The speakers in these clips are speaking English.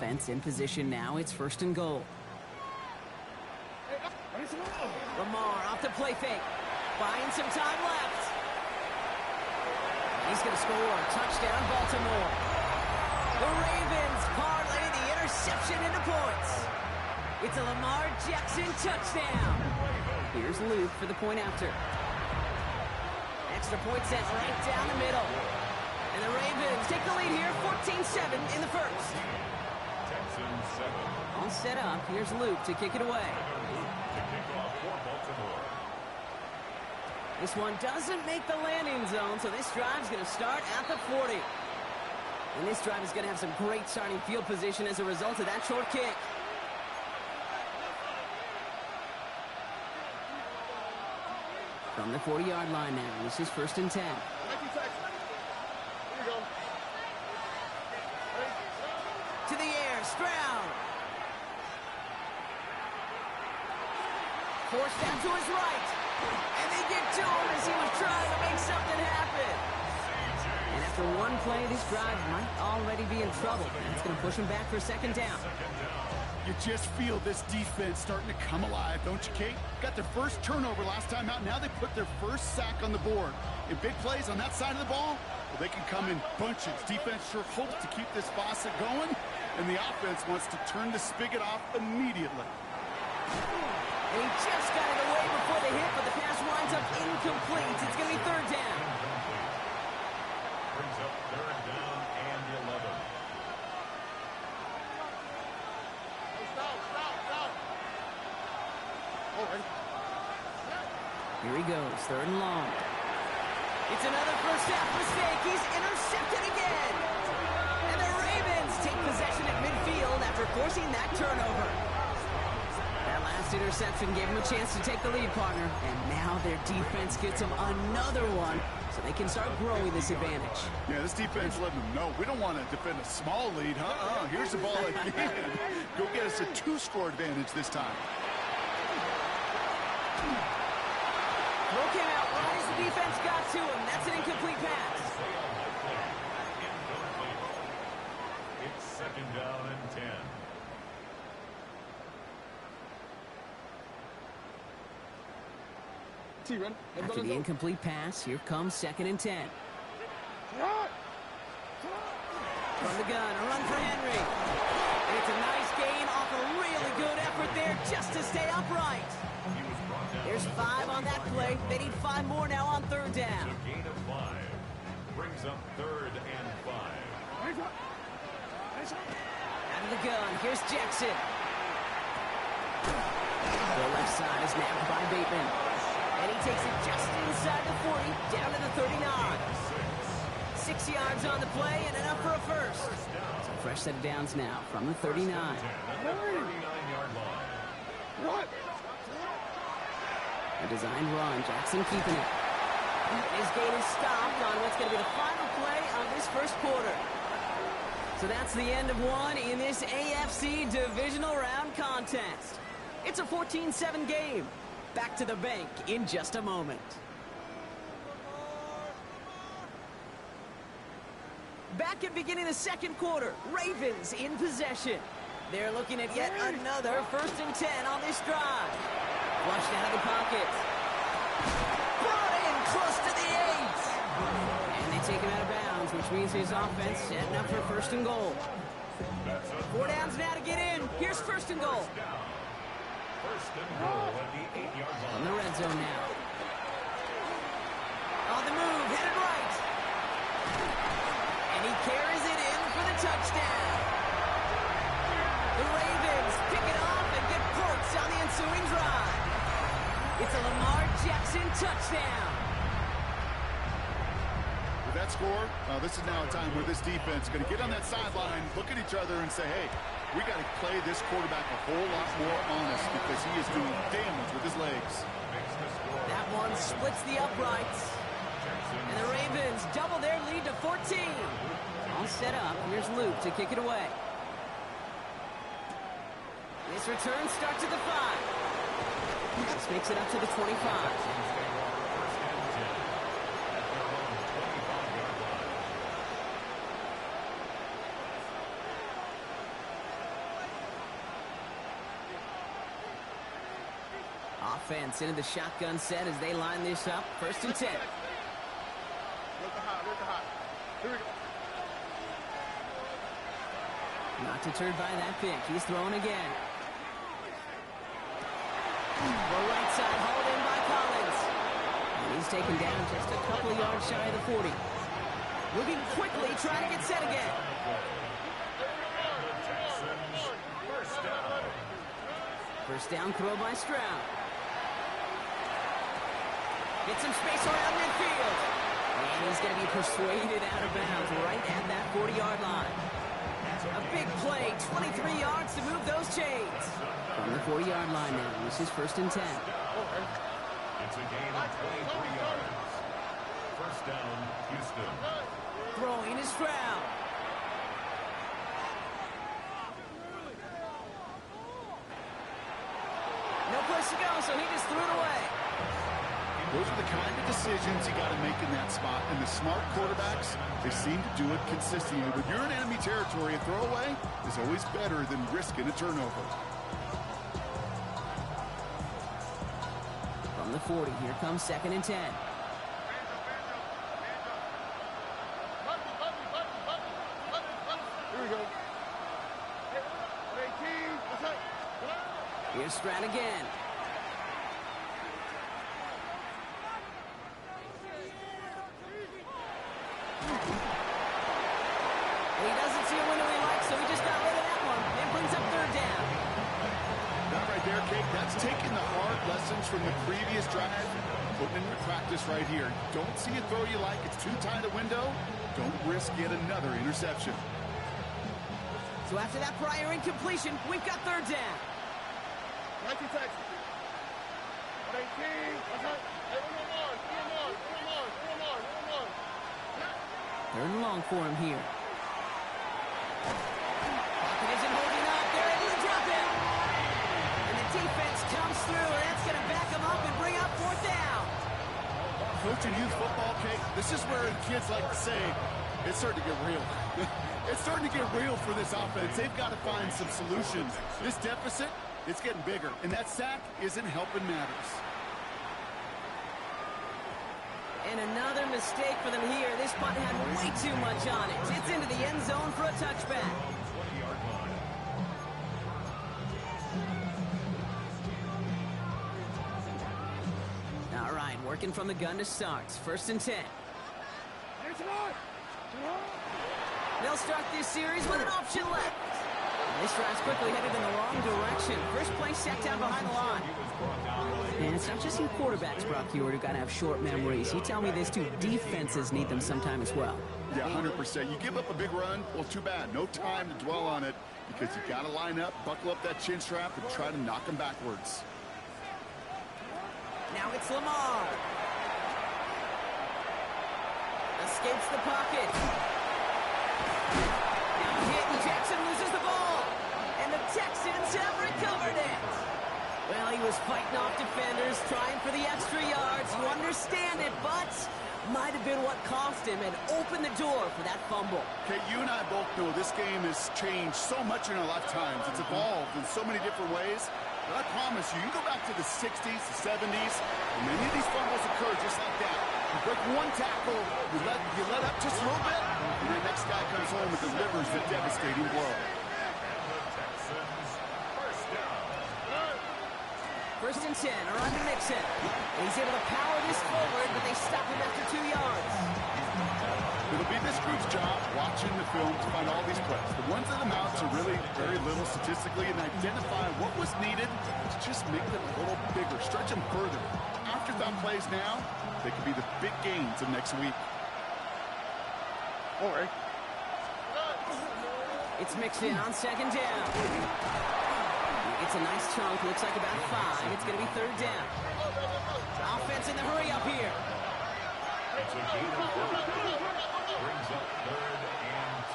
offense in position now. It's first and goal. Lamar off the play fake. Buying some time left. He's going to score. Touchdown, Baltimore. The Ravens parlay the interception into points. It's a Lamar Jackson touchdown. Here's Luke for the point after. Extra point set right down the middle. And the Ravens take the lead here, 14-7 in the first. Texans 7. All set up. Here's Luke to kick it away. This one doesn't make the landing zone, so this drive's going to start at the 40. And this drive is going to have some great starting field position as a result of that short kick. From the 40-yard line now, this is first and 10. Here we go. To the air, Stroud. Forced down to his right. And they get to him as he was trying to make something happen. And after one play, this drive might already be in trouble. And it's going to push him back for second down. You just feel this defense starting to come alive, don't you, Kate? Got their first turnover last time out. Now they put their first sack on the board. In big plays on that side of the ball, well, they can come in bunches. Defense sure hopes to keep this faucet going, and the offense wants to turn the spigot off immediately. And he just got it away before the hit, but the pass winds up incomplete. It's going to be third down. Brings up third down and 11. Here he goes, third and long. It's another first half mistake. He's intercepted again. And the Ravens take possession at midfield after forcing that turnover. That last interception gave him a chance to take the lead, partner. And now their defense gets them another one, so they can start growing this advantage. Yeah, this defense letting them know we don't want to defend a small lead. Here's the ball again. Go get us a 2-score advantage this time. Throw came out right as the defense got to him. That's an incomplete pass. It's second down and 10. After the incomplete pass, here comes second and 10. From the gun, a run for Henry. And it's a nice gain off a really good effort there just to stay upright. There's 5 on that play. They need 5 more now on third down. A gain of 5. Brings up third and 5. Out of the gun, here's Jackson. The left side is nabbed by Bateman. And he takes it just inside the 40, down to the 39. 6 yards on the play and enough for a first. So fresh set of downs now from the 39. 39-yard line. What? A designed run, Jackson keeping it. His gain is stopped on what's going to be the final play of this first quarter. So that's the end of one in this AFC Divisional Round contest. It's a 14-7 game. Back to the bank in just a moment. Back at beginning the second quarter, Ravens in possession. They're looking at yet another first and 10 on this drive. Flushed out of the pocket. Brought in close to the 8. And they take him out of bounds, which means his offense setting up for first and goal. 4 downs now to get in. Here's first and goal. First and goal at the 8-yard line. On the red zone now. On the move, headed right. And he carries it in for the touchdown. The Ravens pick it off and get points on the ensuing drive. It's a Lamar Jackson touchdown. With that score, this is now a time where this defense is going to get on that sideline, look at each other, and say, hey, we got to play this quarterback a whole lot more honest because he is doing damage with his legs. That one splits the uprights. And the Ravens double their lead to 14. All set up. Here's Luke to kick it away. This return starts at the 5. This makes it up to the 25. Offense into the shotgun set as they line this up. 1st and 10. Here we go. Not deterred by that pick. He's throwing again. The right side hauled in by Collins. And he's taken down just a couple of yards shy of the 40. Moving quickly, trying to get set again. First down throw by Stroud. Get some space around midfield. And he's going to be persuaded out of bounds right at that 40-yard line. A big play, 23 yards to move those chains. From the 40-yard line now, this is 1st and 10. It's a gain of 23 yards. First down, Houston. Throwing is Stroud. No place to go, so he just threw it away. Those are the kind of decisions you got to make in that spot. And the smart quarterbacks, they seem to do it consistently. When you're in enemy territory, a throwaway is always better than risking a turnover. From the 40, here comes 2nd and 10. Here we go. Here's Stroud again. He doesn't see a window he likes, so he just got rid of that one and brings up 3rd down. That right there, Kate, that's taking the hard lessons from the previous drive, putting into practice right here. Don't see a throw you like, it's too tight a window. Don't risk yet another interception. So after that prior incompletion, we've got 3rd down. 19 Texas. 18. That's right. Hey, one more. 3rd and long for him here. Pocket isn't holding up. They're able to drop it. And the defense comes through, and that's going to back them up and bring up 4th down. Coaching youth football, Kate, this is where the kids like to say, it's starting to get real. It's starting to get real for this offense. They've got to find some solutions. This deficit, it's getting bigger, and that sack isn't helping matters. And another mistake for them here. This punt had way too much on it. It's into the end zone for a touchback. 20-yard line. All right, working from the gun to start. 1st and 10. They'll start this series with an option left. This drive's quickly headed in the wrong direction. First play set down behind the line. And it's not just you quarterbacks, Brock Huard, who got to have short memories. You tell me this too, defenses need them sometime as well. Yeah, 100%. You give up a big run, well, too bad. No time to dwell on it because you got to line up, buckle up that chin strap, and try to knock them backwards. Now it's Lamar. Escapes the pocket. Now hit, and Jackson loses the ball. And the Texans have recovered it. Well, he was fighting off defenders, trying for the extra yards. You understand it, but might have been what cost him and opened the door for that fumble. Okay, you and I both know this game has changed so much in our lifetimes. It's evolved in so many different ways. But I promise you, you go back to the 60s, the 70s, and many of these fumbles occur just like that. You break one tackle, you let up just a little bit, and the next guy comes home and delivers the devastating blow. First and 10, around to Mixon. And he's able to power this forward, but they stop him after 2 yards. It'll be this group's job watching the film to find all these plays. The ones that amount to really very little statistically and identify what was needed to just make them a little bigger, stretch them further. Afterthought plays now, they could be the big gains of next week. All right. It's Mixon on 2nd down. It's a nice chunk, looks like about 5. It's going to be 3rd down. Offense in the hurry up here. It's a gain of 4. Brings up 3rd and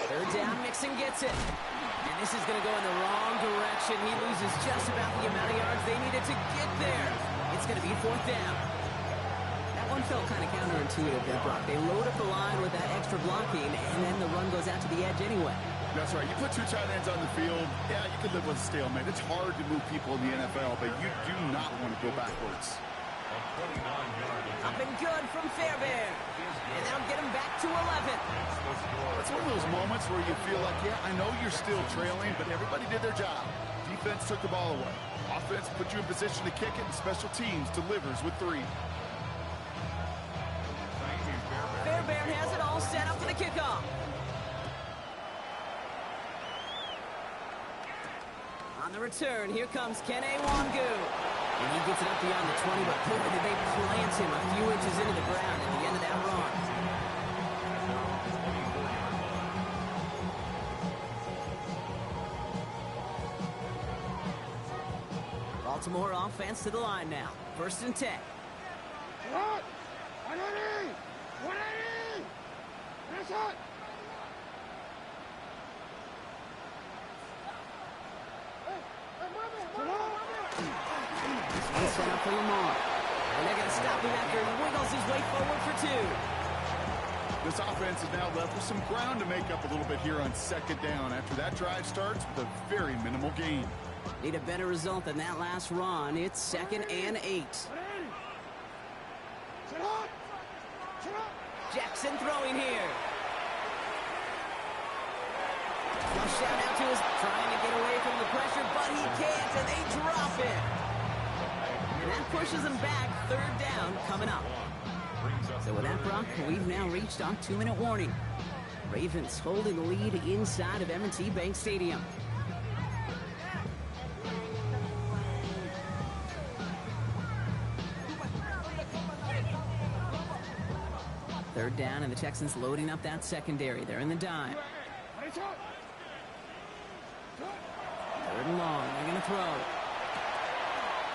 2. 3rd down, Mixon gets it. And this is going to go in the wrong direction. He loses just about the amount of yards they needed to get there. It's going to be 4th down. That one felt kind of counterintuitive there, Brock. They load up the line with that extra blocking, and then the run goes out to the edge anyway. That's right. You put two tight ends on the field, yeah, you can live with a stalemate. It's hard to move people in the NFL, but you do not want to go backwards. Up and good from Fairbairn. And that'll get him back to 11. It's one of those moments where you feel like, yeah, I know you're still trailing, but everybody did their job. Defense took the ball away. Offense put you in position to kick it, and special teams delivers with 3. Fairbairn has it all set up for the kickoff. On the return, here comes Kene Wangu. And he gets it up beyond the 20, but boy, did they plant him a few inches into the ground at the end of that run. Baltimore offense to the line now. 1st and 10. Hot! 180! 180! That's hot! One set up for Lamar. And they're going to stop him after he wiggles his way forward for 2. This offense is now left with some ground to make up a little bit here on 2nd down after that drive starts with a very minimal gain. Need a better result than that last run. It's 2nd and 8. Jackson throwing here. Flush out out to his, trying to get away from the pressure, but he can't, and they drop it. And that pushes him back. 3rd down coming up. So with that, Brock, we've now reached our 2-minute warning. Ravens holding the lead inside of M&T Bank Stadium. Third down, and the Texans loading up that secondary. They're in the dime. 3rd and long. They're going to throw.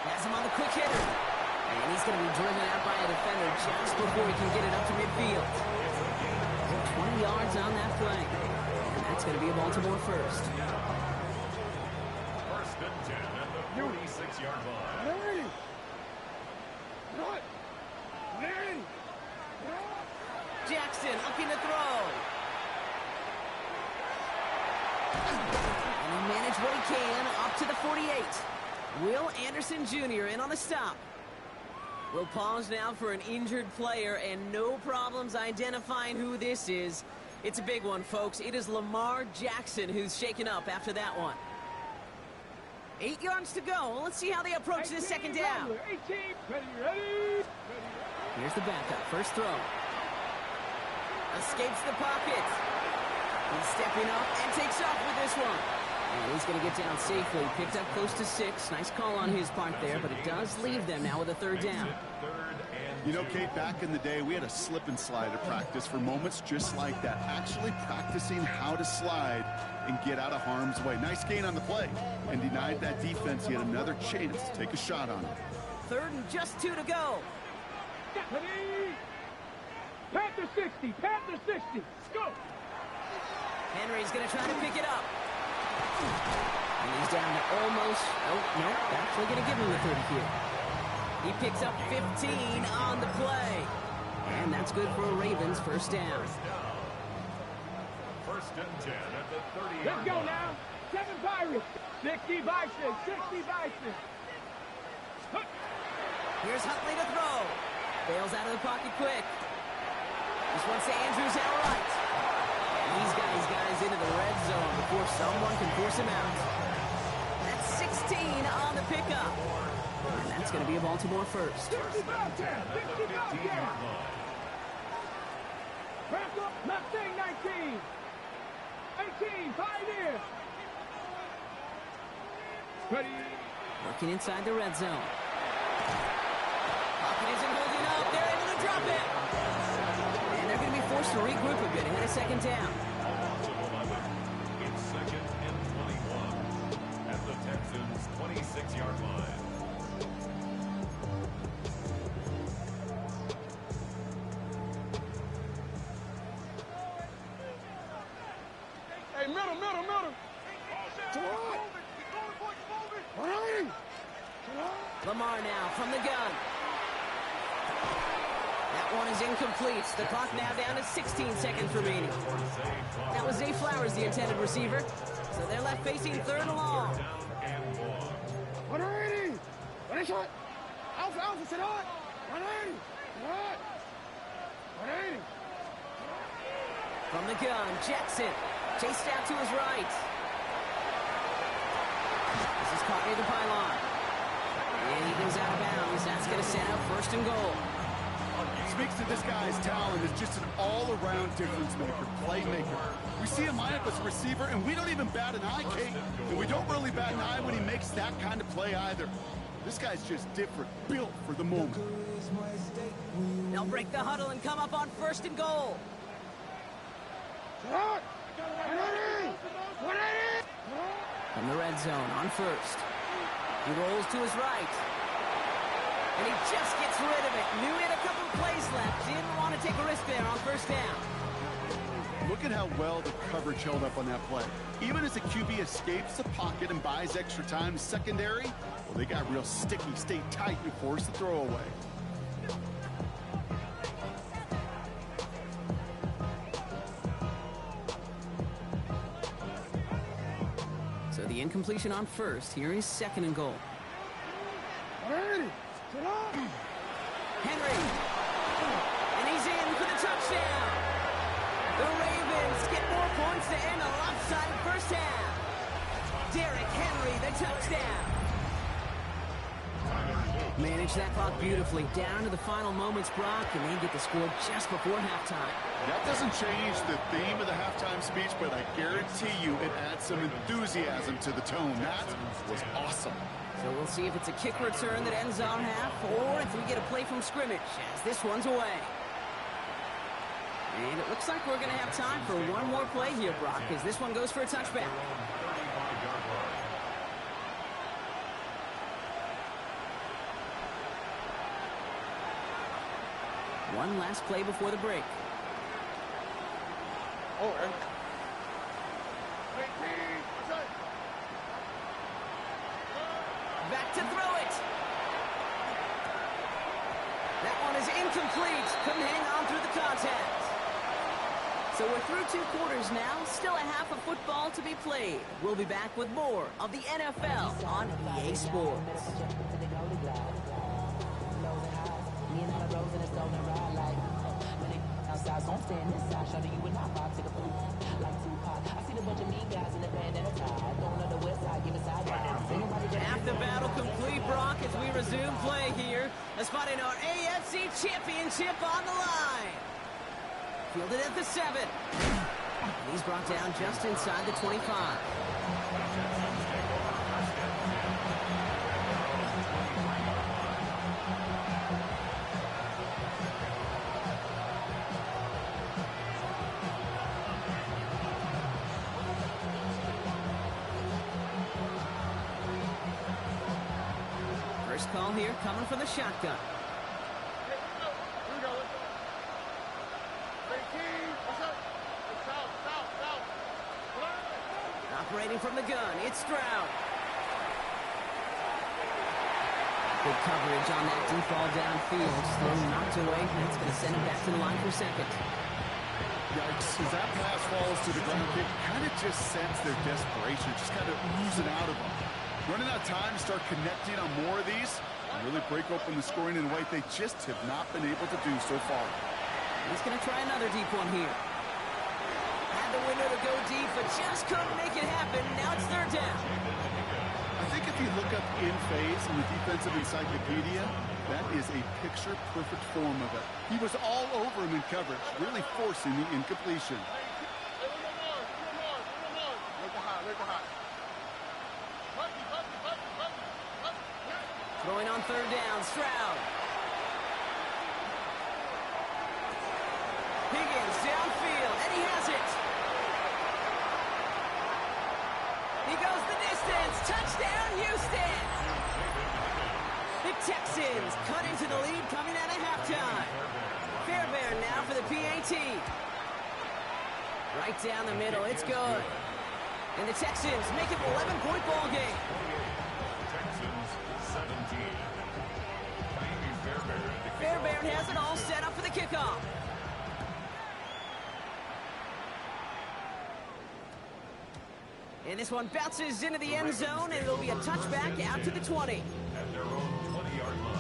Has him on the quick hitter. And he's going to be driven out by a defender just before he can get it up to midfield. 20 yards on that play. And that's going to be a Baltimore first. 1st and 10 at the 46-yard line. Jackson looking to throw. And he managed what he can up to the 48. Will Anderson Jr. in on the stop. We'll pause now for an injured player, and no problems identifying who this is. It's a big one, folks. It is Lamar Jackson who's shaken up after that one. 8 yards to go. Let's see how they approach this 2nd down. 18, ready. Here's the backup. First throw. Escapes the pocket. He's stepping up and takes off with this one. And he's going to get down safely. Picked up close to 6. Nice call on his part there, but it does leave them now with a 3rd down. You know, Kate, back in the day, we had a slip and slide at practice for moments just like that. Actually practicing how to slide and get out of harm's way. Nice gain on the play. And denied that defense yet another chance to take a shot on it. 3rd and just 2 to go. Panther 60, Panther 60, go! Henry's going to try to pick it up. And he's down to almost, oh, no, actually going to give him the 30 here. He picks up 15 on the play. And that's good for a Ravens 1st down. 1st and 10 at the 30. Let's go now. 7 Pirates. 60 Bison. 60 Bison. Here's Huntley to throw. Bails out of the pocket quick. This one's to Andrews outright. He's got his guys into the red zone before someone can force him out. That's 16 on the pickup. And that's going to be a Baltimore first. 60 Bison. 60 Bison. Back up. Mustang 19. 18. Pioneer. Ready. Working inside the red zone. Pocket isn't holding up. They're able to drop it. And they're going to be forced to regroup a bit ahead of 2nd down. It's 2nd and 21 at the Texans' 26-yard line. Hey, middle. Lamar now from the gun. That one is incomplete. The clock now down to 16 seconds remaining. That was Zay Flowers, the intended receiver. So they're left facing third and long. 180! 180 shot! Alpha, Alpha, sit on! 180! Right! 180! From the gun, Jackson. Chased out to his right. This is caught near the pylon. And he goes out of bounds. That's going to set up first and goal. Speaks to this guy's talent as just an all-around difference maker, playmaker. We see him line up as a receiver, and we don't even bat an eye, Kate. And we don't really bat an eye when he makes that kind of play either. This guy's just different, built for the moment. They'll break the huddle and come up on first and goal. Sit on! 180! 180! From the red zone on first. He rolls to his right. And he just gets rid of it. Knew he had a couple of plays left. Didn't want to take a risk there on first down. Look at how well the coverage held up on that play. Even as the QB escapes the pocket and buys extra time, secondary, well, they got real sticky, stayed tight, and forced the throw away. So the incompletion on first. Here is second and goal. 180! Sit on! Henry. And he's in for the touchdown. The Ravens get more points to end a lopsided first half. Derrick Henry, the touchdown. Manage that clock beautifully. Down to the final moments, Brock, and they get the score just before halftime. That doesn't change the theme of the halftime speech, but I guarantee you it adds some enthusiasm to the tone. That was awesome. So we'll see if it's a kick return that ends on half, or if we get a play from scrimmage, as this one's away. And it looks like we're going to have time for one more play here, Brock, as this one goes for a touchback. One last play before the break. Oh, Back to throw it. That one is incomplete. Couldn't hang on through the contact. So we're through 2 quarters now. Still a half of football to be played. We'll be back with more of the NFL on EA Sports. Half the battle complete, Brock, as we resume play here. A spot in our AFC Championship on the line. Fielded at the 7. And he's brought down just inside the 25. First call here coming from the shotgun. Operating from the gun, it's Stroud. Good coverage on that deep ball downfield. Still knocked away. That's going to send him back to the line for second. Yikes, as that pass falls to the ground, you kind of just sense their desperation, just kind of oozing out of them. Running out of time to start connecting on more of these and really break open the scoring in a way they just have not been able to do so far. He's going to try another deep one here. Had the window to go deep, but just couldn't make it happen. Now it's third down. I think if you look up in phase in the defensive encyclopedia, that is a picture-perfect form of it. He was all over him in coverage, really forcing the incompletion. Throwing on third down, Stroud. Higgins downfield, and he has it. He goes the distance. Touchdown, Houston. The Texans cut into the lead coming out of halftime. Fairbairn now for the PAT. Right down the middle, it's good. And the Texans make it an 11-point ball game. Texans 17. Miami Fairbairn Fairbairn has it all set up for the kickoff. And this one bounces into the end zone, and it'll be a touchback out to the 20. At their own 20-yard line.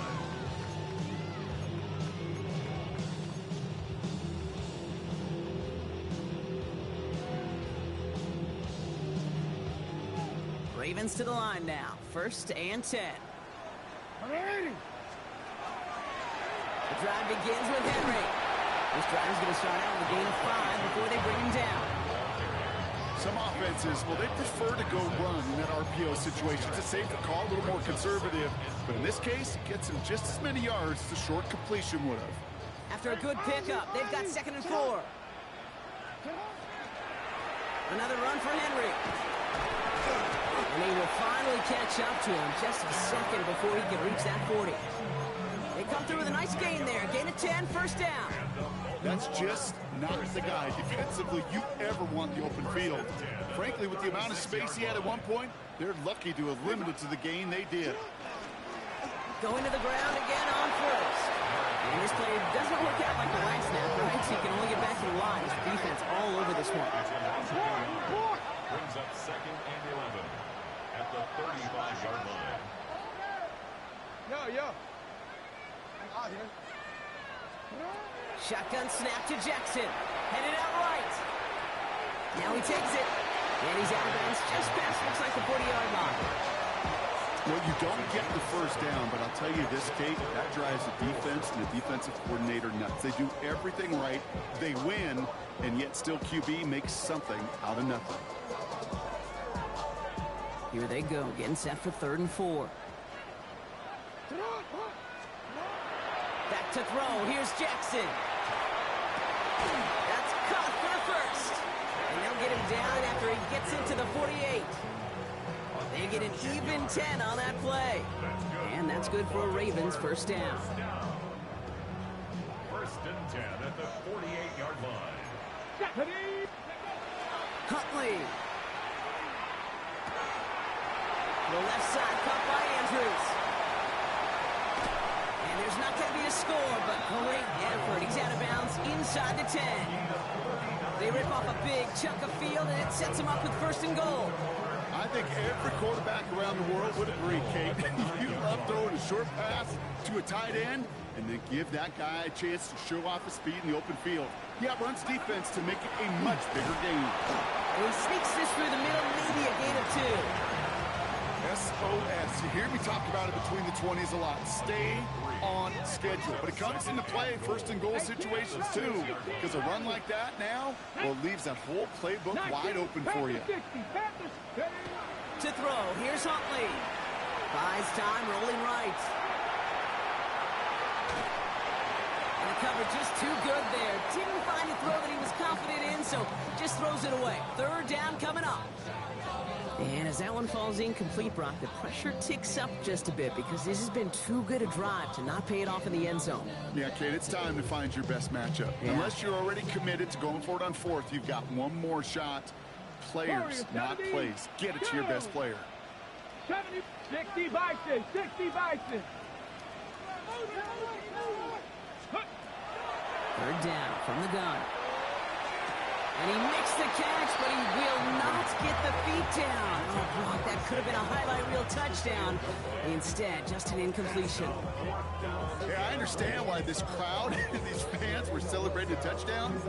Ravens to the line now. 1st and 10. The drive begins with Henry. This drive is going to start out with a gain of 5 before they bring him down. Some offenses, well, they prefer to go run in that RPO situation. It's a safer call, a little more conservative. But in this case, it gets him just as many yards as the short completion would have. After a good pickup, they've got 2nd and 4. Another run for Henry. And he will finally catch up to him just a second before he can reach that 40. They come through with a nice gain there. Gain of 10, 1st down. That's just not the guy defensively you ever want the open field. Frankly, with the amount of space he had at one point, they're lucky to have limited to the gain they did. Going to the ground again on 1st. And this play doesn't work out like the last snap, right? So you can only get back to the line. It's defense all over this one. Brings up 2nd and 11 at the 35-yard line. Yo. I'm out here. Shotgun snap to Jackson. Headed out right. Now he takes it. And he's out of bounds just past, looks like the 40-yard line. Well, you don't get the 1st down, but I'll tell you this, Kate, that drives the defense and the defensive coordinator nuts. They do everything right. They win, and yet still QB makes something out of nothing. Here they go, getting set for 3rd and 4. Back to throw. Here's Jackson. That's caught for the 1st. And they'll get him down after he gets into the 48. They get an even 10 on that play. And that's good for a Ravens 1st down. 1st and 10 at the 48-yard line. Huntley. The left side caught by Andrews. And there's not going to be a score, but great effort. He's out of bounds inside the 10. They rip off a big chunk of field, and it sets him up with 1st and goal. I think every quarterback around the world would agree, Kate. You love throwing a short pass to a tight end and then give that guy a chance to show off his speed in the open field. Yeah, runs defense to make it a much bigger game. And he sneaks this through the middle, maybe a gain of 2. SOS. You hear me talk about it between the 20s a lot. Stay on schedule. But it comes into play 1st and goal situations too. Because a run like that now, well, it leaves that whole playbook wide open for you. To throw, here's Huntley. Buys time, rolling right. And the cover just too good there. Didn't find a throw that he was confident in, so just throws it away. 3rd down coming up. And as that one falls incomplete, Brock, the pressure ticks up just a bit because this has been too good a drive to not pay it off in the end zone. Yeah, Kate, it's time to find your best matchup. Yeah. Unless you're already committed to going for it on 4th, you've got one more shot. Players, not plays. Get it to your best player. 60 Bison, 60 Bison. 3rd down from the gun. And he makes the catch, but he will not get the feet down. Oh, Brock, that could have been a highlight reel touchdown. Instead, just an incompletion. Yeah, I understand why this crowd and these fans were celebrating a touchdown,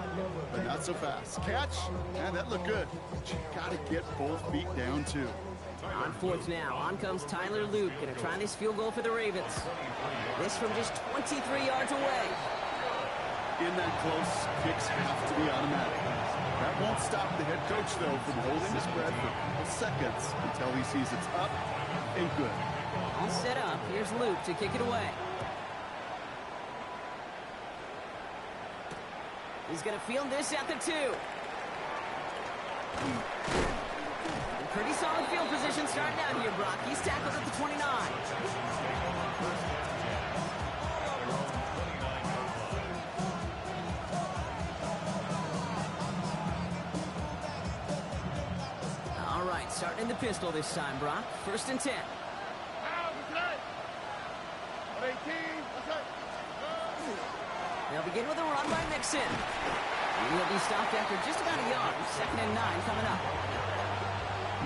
but not so fast. Catch, man, that looked good. But you got to get both feet down, too. On 4th now, on comes Tyler Luke. Going to try this field goal for the Ravens. This from just 23 yards away. In that close, kicks have to be automatic. That won't stop the head coach, though, from holding his breath for a couple seconds until he sees it's up and good. All set up. Here's Luke to kick it away. He's going to field this at the 2. Pretty solid field position starting out here, Brock. He's tackled at the 29. All right, starting in the pistol this time, Brock. 1st and 10. begin with a run by Mixon. He'll be stopped after just about a yard. 2nd and 9 coming up.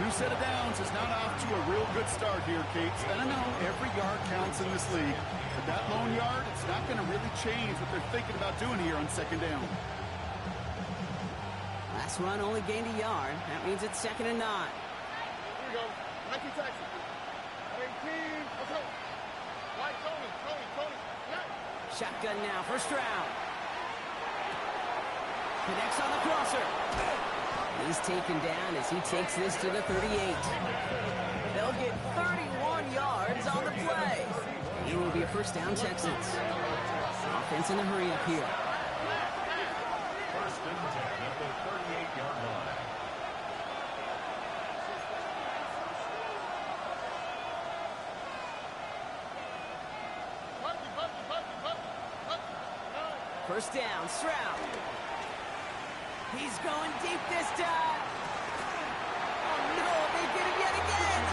New set of downs is not off to a real good start here, Kate. And I know every yard counts in this league, but that lone yard, it's not going to really change what they're thinking about doing here on 2nd down. Last run only gained a yard. That means it's 2nd and 9. Here we go. 19 Texas. 18. Okay. Right, Tony. Yeah. Shotgun now, first round. Connects on the crosser. He's taken down as he takes this to the 38. They'll get 31 yards on the play. It will be a first down, Texans. Offense in the hurry up here. First and 10 at the 38-yard line. First down, Stroud. He's going deep this time. Oh no, they get him yet again.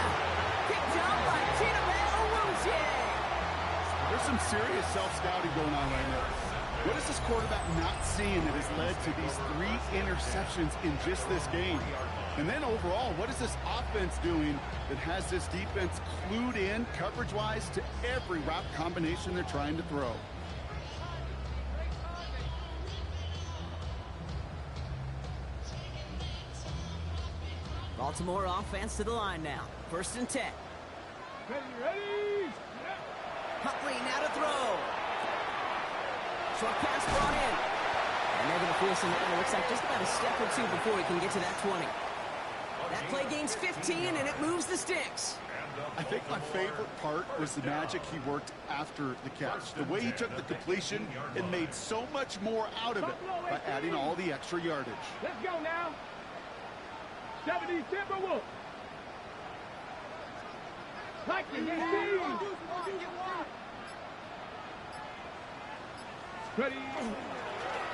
Picked up by Chinedu Awuzie. There's some serious self-scouting going on right now. What is this quarterback not seeing that has led to these 3 interceptions in just this game? And then overall, what is this offense doing that has this defense clued in coverage-wise to every route combination they're trying to throw? Baltimore offense to the line now. 1st and 10. Ready? Huntley now to throw. Short pass brought in. And they're going to force him out. It looks like just about a step or 2 before he can get to that 20. That play gains 15, and it moves the sticks. I think my favorite part was the magic he worked after the catch. The way he took the completion and made so much more out of it by adding all the extra yardage. Let's go now. 70 Timberwolves. Like the Ready.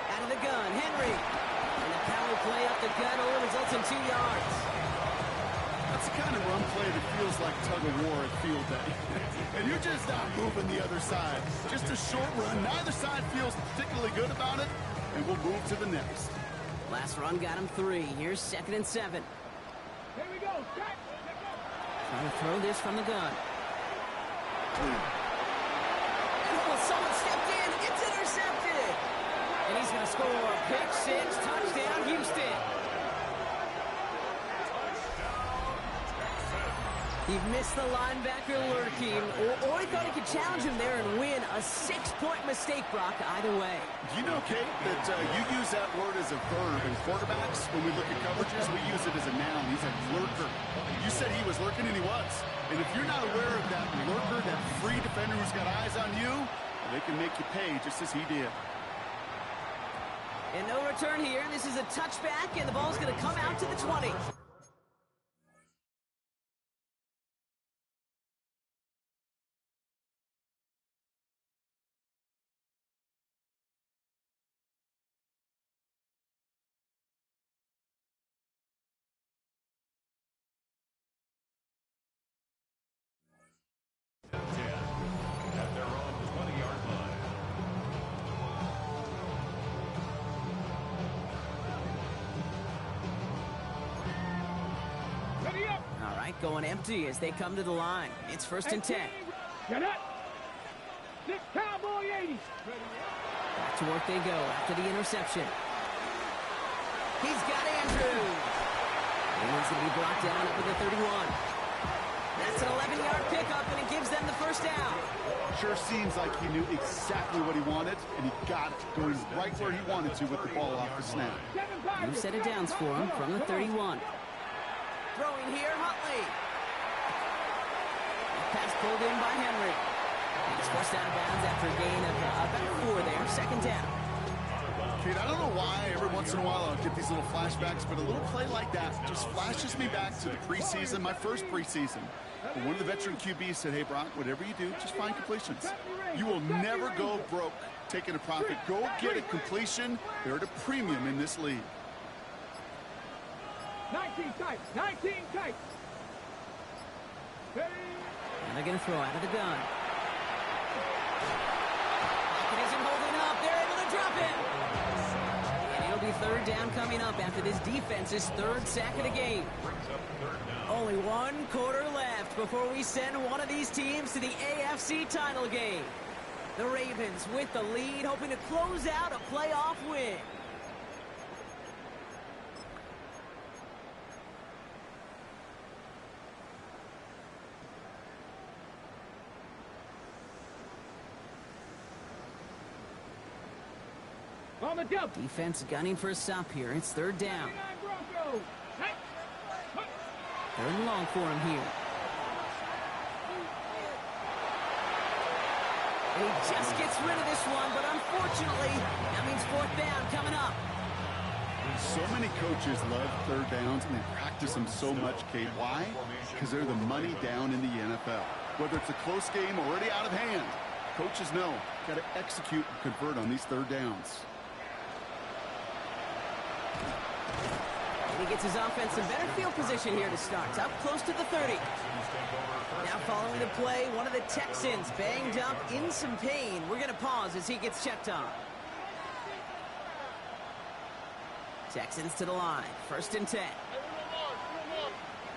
Out of the gun, Henry. And the power play up the gut only results in 2 yards. That's the kind of run play that feels like tug-of-war at field day. And you're just not moving the other side. Just a short run. Neither side feels particularly good about it, and we'll move to the next. Last run got him 3. Here's 2nd and 7. Here we go. Trying to throw this from the gun. Oh, someone stepped in. It's intercepted. And he's going to score. Pick 6, touchdown, Houston. He missed the linebacker lurking, or he thought he could challenge him there and win. A 6-point mistake, Brock, either way. Do you know, Kate, that you use that word as a verb in quarterbacks? When we look at coverages, we use it as a noun. He's a lurker. You said he was lurking, and he was. And if you're not aware of that lurker, that free defender who's got eyes on you, they can make you pay just as he did. And no return here. This is a touchback, and the ball's going to come out to the 20. At their own 20-yard line. Ready up. All right, going empty as they come to the line. It's 1st and 10. Get up. 6 Cowboy 80. Back to work they go after the interception. He's got Andrews. And he's going to be brought down up at the 31. That's an 11-yard pickup, and it gives them the first down. Sure seems like he knew exactly what he wanted, and he got it, going right where he wanted to with the ball off the snap. New set of downs for him from the 31. Throwing here, Huntley. Pass pulled in by Henry. He's forced out of bounds after a gain of about 4 there. 2nd down. Kate, I don't know why every once in a while I'll get these little flashbacks, but a little play like that just flashes me back to the preseason, my first preseason. And one of the veteran QBs said, hey, Brock, whatever you do, just find completions. You will never go broke taking a profit. Go get a completion. They're at a premium in this league. 19 tight. 19 tight. Ready. And they're going to throw out of the gun. It isn't holding up. They're able to drop stop him. And it'll be third down coming up after this defense's third sack of the game. Only one quarter left before we send one of these teams to the AFC title game. The Ravens with the lead, hoping to close out a playoff win. On the jump. Defense gunning for a stop here. It's third down. Third and long for him here. And he just gets rid of this one, but unfortunately, that means fourth down coming up. So many coaches love third downs, and they practice them so much, Kate. Why? Because they're the money down in the NFL. Whether it's a close game already out of hand, coaches know, got to execute and convert on these third downs. And he gets his offense in better field position here to start. It's up close to the 30. Now following the play, one of the Texans banged up in some pain. We're going to pause as he gets checked on. Texans to the line. First and 10.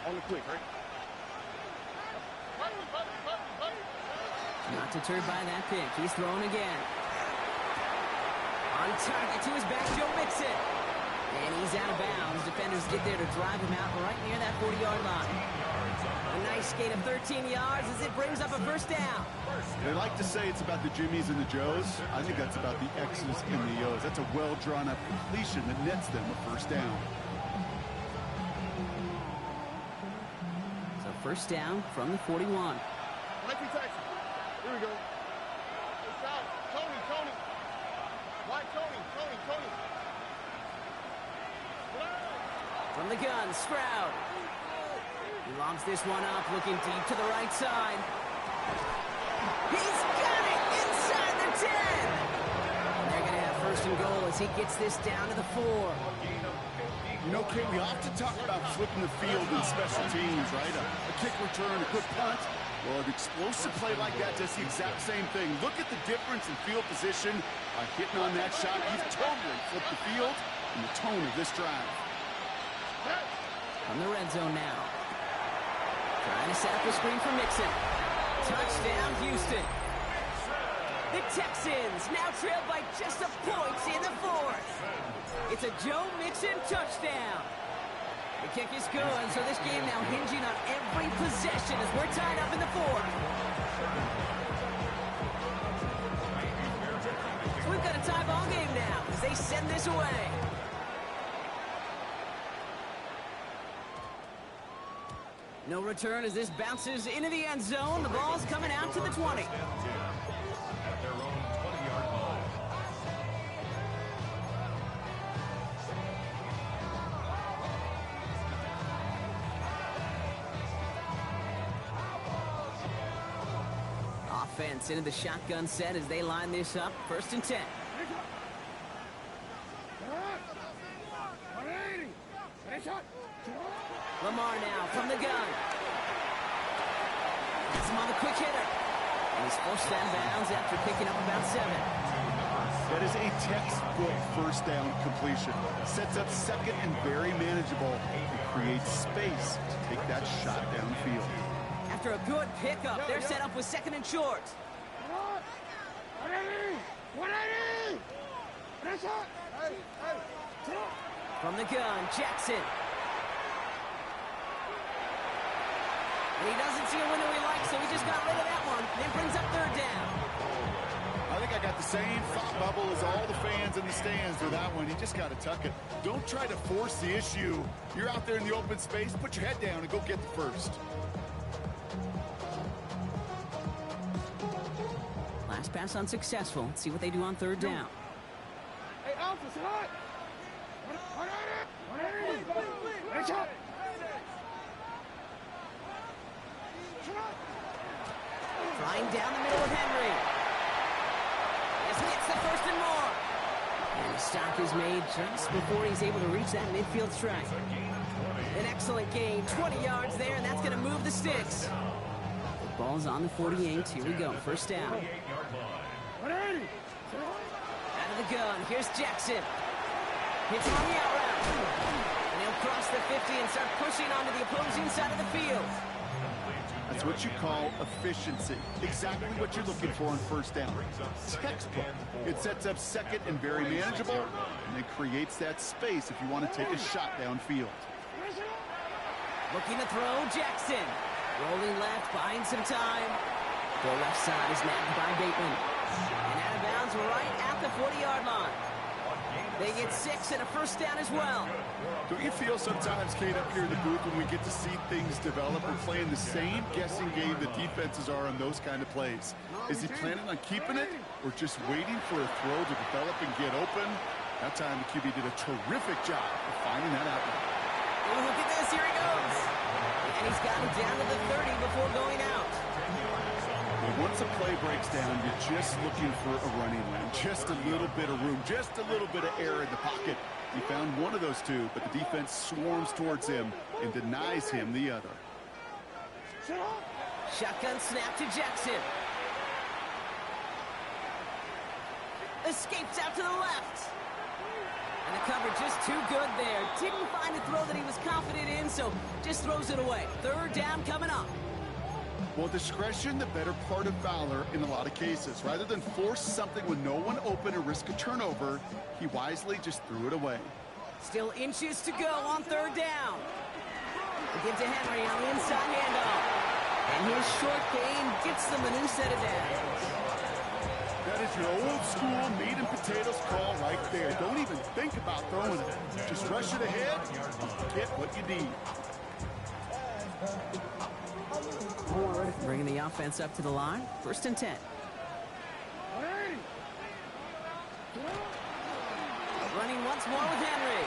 On the quick, right? Not deterred by that pick. He's thrown again. On target to his back, Joe Mixon. And he's out of bounds. Defenders get there to drive him out right near that 40-yard line. A nice gain of 13 yards as it brings up a first down. They like to say it's about the Jimmies and the Joes. I think that's about the X's and the O's. That's a well-drawn-up completion that nets them a first down. So first down from the 41. Mikey Tyson. Here we go. Tony. Why Tony? From the gun, Stroud. He lobs this one up, looking deep to the right side. He's got it inside the 10. And they're going to have first and goal as he gets this down to the 4. You know, Kate, we often talk about flipping the field in special teams, right? A kick return, a good punt. Well, an explosive play like that does the exact same thing. Look at the difference in field position by hitting on that shot. You've totally flipped the field and the tone of this drive. From the red zone now. Trying to set up a screen for Mixon. Touchdown, Houston. The Texans now trail by just a point in the fourth. It's a Joe Mixon touchdown. The kick is good, so this game now hinging on every possession as we're tied up in the fourth. So we've got a tie ball game now as they send this away. No return as this bounces into the end zone. The ball's coming out to the 20. At their own 20-yard line. Offense into the shotgun set as they line this up. First and 10. Lamar now from the gun. Has him on the quick hitter. And he's forced out of bounds after picking up about 7. That is a textbook first down completion. Sets up second and very manageable. It creates space to take that shot downfield. After a good pickup, they're set up with second and short. 180! From the gun, Jackson. And he doesn't see a window he likes, so he just got rid of that one. Then brings up third down. I think I got the same thought bubble as all the fans in the stands with that one. You just got to tuck it. Don't try to force the issue. You're out there in the open space. Put your head down and go get the first. Last pass unsuccessful. Let's see what they do on third down. Hey, Alpha, sit hot! 180! Nice shot! Flying down the middle of Henry. As he gets the first and more. And the stop is made just before he's able to reach that midfield strike. An excellent gain. 20 yards there, and that's going to move the sticks. The ball's on the 48. Here we go. First down. 180! Out of the the gun. Here's Jackson. Hits on the out route. And he'll cross the 50 and start pushing onto the opposing side of the field. That's what you call efficiency. Exactly what you're looking for on first down. Textbook. It sets up second and very manageable, and it creates that space if you want to take a shot downfield. Looking to throw, Jackson. Rolling left, buying some time. The left side is nabbed by Bateman. And out of bounds right at the 40-yard line. They get 6 and a first down as well. Don't you feel sometimes, Kate, up here in the booth when we get to see things develop and playing the same guessing game the defenses are on those kind of plays? Is he planning on keeping it or just waiting for a throw to develop and get open? That time the QB did a terrific job of finding that outlet. Oh, look at this. Here he goes. And he's got him down to the 30 before going out. Well, once a play breaks down, you're just looking for a running lane. Just a little bit of room, just a little bit of air in the pocket. He found one of those two, but the defense swarms towards him and denies him the other. Shotgun snap to Jackson. Escapes out to the left. And the cover just too good there. Didn't find a throw that he was confident in, so just throws it away. Third down coming up. Well, discretion, the better part of valor in a lot of cases. Rather than force something with no one open and risk a turnover, he wisely just threw it away. Still inches to go on third down. Give to Henry on the inside handoff. And his short gain gets them a new set of downs. That is your old school meat and potatoes call right there. Don't even think about throwing it. Just rush it ahead and get what you need. Bringing the offense up to the line. First and 10. Running once more with Henry.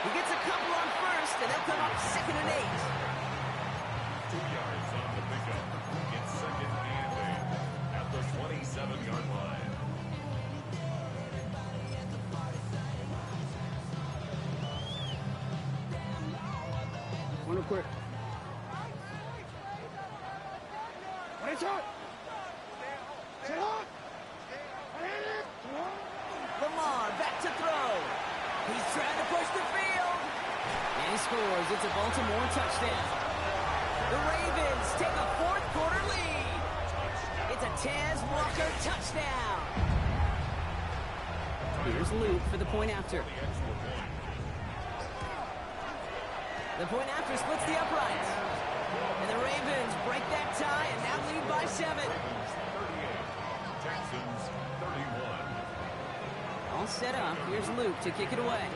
He gets a couple on first, and they'll come up second and 8. 2 yards on the pickup. It's second and 8 at the 27-yard line. Real quick. Lamar back to throw. He's trying to push the field. And he scores. It's a Baltimore touchdown. The Ravens take a fourth quarter lead. It's a Tez Walker touchdown. Here's Luke for the point after. The point after splits the uprights. And the Ravens break that tie and now lead by 7. Texans 31. All set up. Here's Luke to kick it away.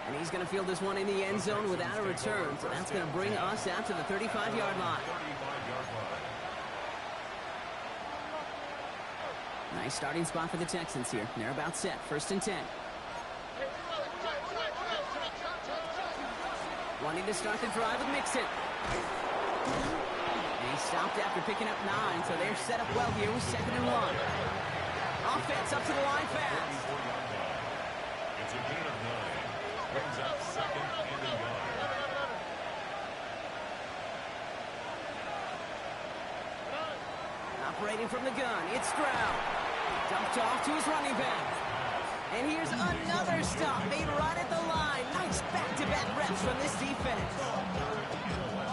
And he's going to field this one in the end zone without a return. So that's going to bring us out to the 35-yard line. Nice starting spot for the Texans here. They're about set. First and 10. Wanting to start the drive with Mixon. And he stopped after picking up 9, so they're set up well here with second and 1. Offense up to the line fast. It's a gain of 9. Brings up second and a yard. Operating from the gun, it's Stroud. Dumped off to his running back. And here's another stop made right at the line. Nice back-to-back reps from this defense.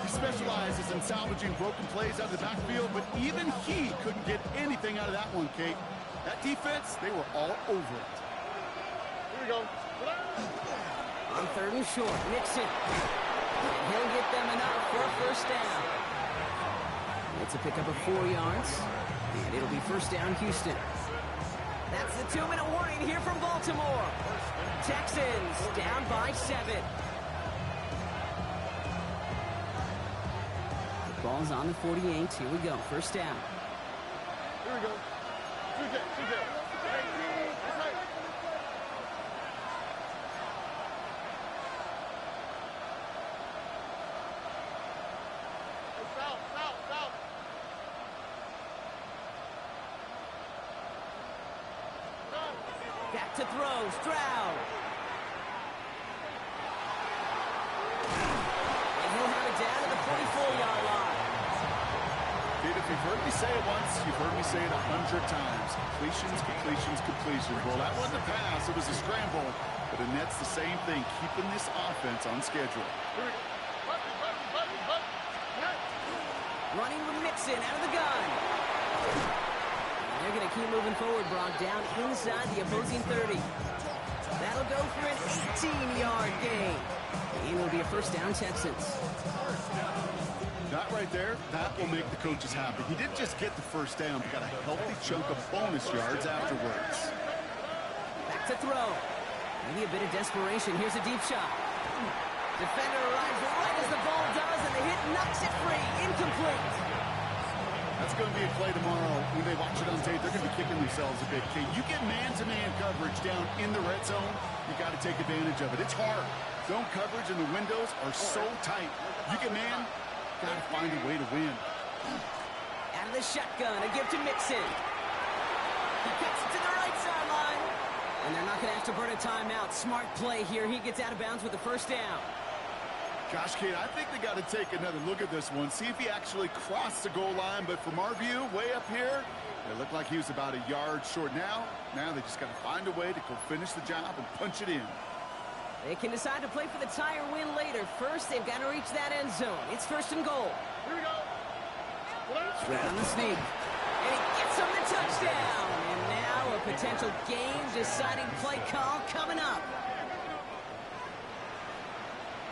He specializes in salvaging broken plays out of the backfield, but even he couldn't get anything out of that one, Kate. That defense, they were all over it. Here we go. On third and short, Mixon. And he'll get them enough for a first down. It's a pickup of 4 yards. And it'll be first down, Houston. That's the 2-minute warning here from Baltimore. Texans down by 7. The ball's on the 48. Here we go. First down. Here we go. CJ. South. Back to throw. Stroud. And he'll have it down to the 44-yard line. If you've heard me say it once, you've heard me say it 100 times. Completions, completions, completions. Well, that wasn't a pass. It was a scramble. But Annette's the same thing, keeping this offense on schedule. Running with Mixon out of the gun. And they're going to keep moving forward, Brock, down inside the opposing 30. That'll go for an 18-yard gain. And it'll be a first down, Texans. That right there, that will make the coaches happy. He didn't just get the first down, but got a healthy chunk of bonus yards afterwards. Back to throw. Maybe a bit of desperation. Here's a deep shot. Defender arrives right as the ball does, and the hit knocks it free. Incomplete. That's going to be a play tomorrow. When they watch it on tape, they're going to be kicking themselves a bit. Okay, you get man-to-man coverage down in the red zone, you got to take advantage of it. It's hard. Zone coverage and the windows are so tight. You get man, got to find a way to win. Out of the shotgun, a give to Mixon. He cuts it to the right sideline. And they're not going to have to burn a timeout. Smart play here. He gets out of bounds with the first down. Gosh, Kate, I think they got to take another look at this one. See if he actually crossed the goal line. But from our view, way up here, it looked like he was about a yard short. Now they just got to find a way to go finish the job and punch it in. They can decide to play for the tie or win later. First, they've got to reach that end zone. It's first and goal. Here we go. Right on the sneak. And he gets him the touchdown. And now a potential game-deciding play call coming up.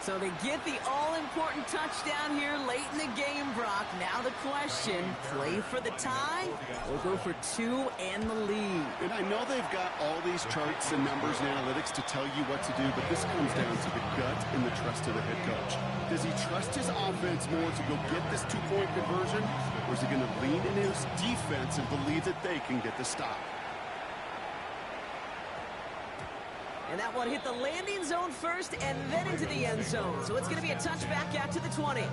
So they get the all-important touchdown here late in the game, Brock. Now the question, play for the tie or go for two and the lead? And I know they've got all these charts and numbers and analytics to tell you what to do, but this comes down to the gut and the trust of the head coach. Does he trust his offense more to go get this two-point conversion, or is he going to lean in his defense and believe that they can get the stop? And that one hit the landing zone first and then into the end zone. So it's going to be a touchback out to the 20.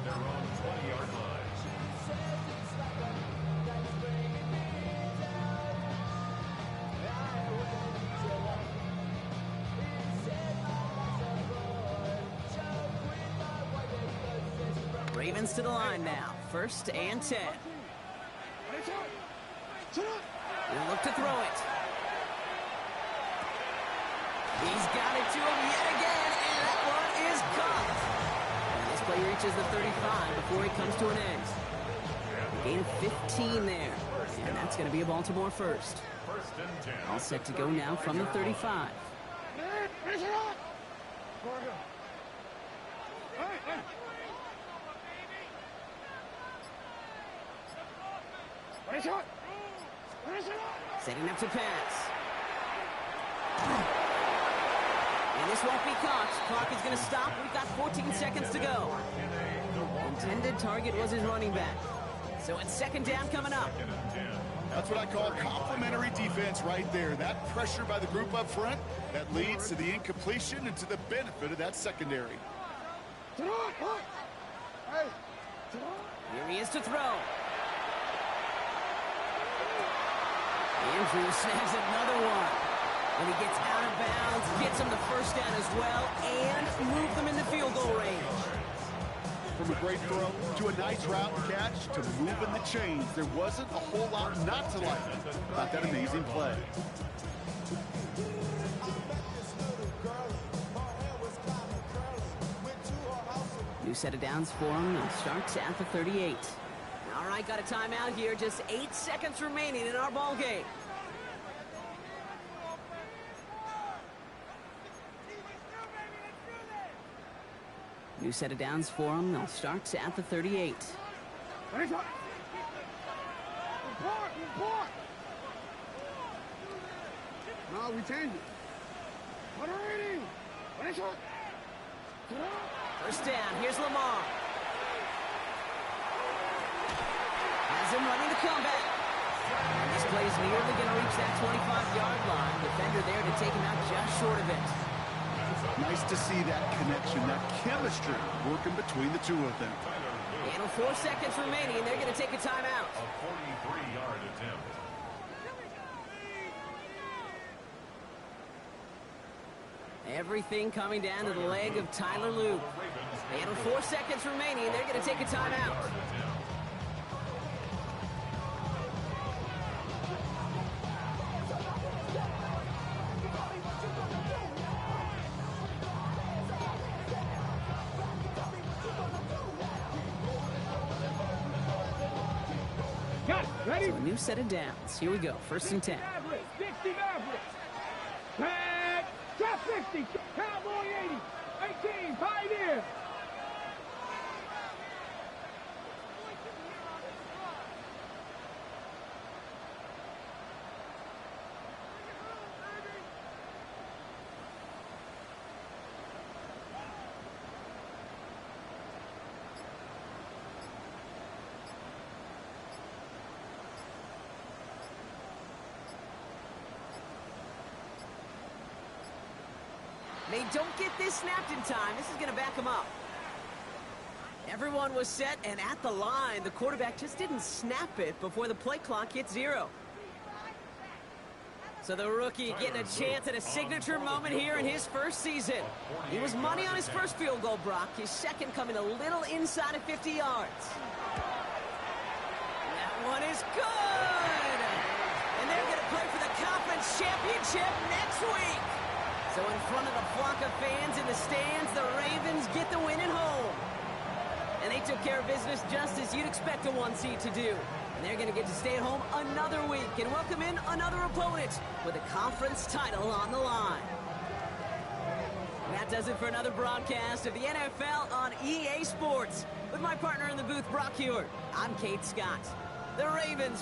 Ravens to the line now. First and 10. They'll look to throw it. He's got it to him yet again, and that one is caught. And this play reaches the 35 before he comes to an end. Gain of 15 there, and that's going to be a Baltimore first. All set to go now from the 35. Setting up to pass. And this won't be caught. Clock is going to stop. We've got 14 seconds to go. Intended target was his running back. So it's second down coming up. That's what I call complimentary defense right there. That pressure by the group up front, that leads to the incompletion and to the benefit of that secondary. Here he is to throw. Andrews snags another one. And he gets out of bounds, gets him the first down as well, and move them in the field goal range. From a great throw to a nice route and catch to moving the chains, there wasn't a whole lot not to like about that amazing play. New set of downs for him. Now starts at the 38. All right, got a timeout here. Just 8 seconds remaining in our ball game. New set of downs for him. They'll start at the 38. No, we changed it. First down. Here's Lamar. Has him running the comeback. And this play is nearly going to reach that 25-yard line. Defender there to take him out just short of it. Nice to see that connection, that chemistry working between the two of them. And with 4 seconds remaining, they're going to take a timeout. A 43-yard attempt. Everything coming down to the leg of Tyler Luke. And with 4 seconds remaining, they're going to take a timeout. So a new set of downs. Here we go, 1st and 10. Mavericks, 60 Mavericks. Back, drop 50, Cowboy 80, 18, Pioneer. They don't get this snapped in time. This is going to back them up. Everyone was set and at the line. The quarterback just didn't snap it before the play clock hit 0. So the rookie getting a chance at a signature moment here in his first season. He was money on his first field goal, Brock. His second coming a little inside of 50 yards. That one is good! And they're going to play for the conference championship next week. So in front of the flock of fans in the stands, the Ravens get the win at home. And they took care of business just as you'd expect a 1 seed to do. And they're going to get to stay at home another week and welcome in another opponent with a conference title on the line. And that does it for another broadcast of the NFL on EA Sports. With my partner in the booth, Brock Huard, I'm Kate Scott. The Ravens are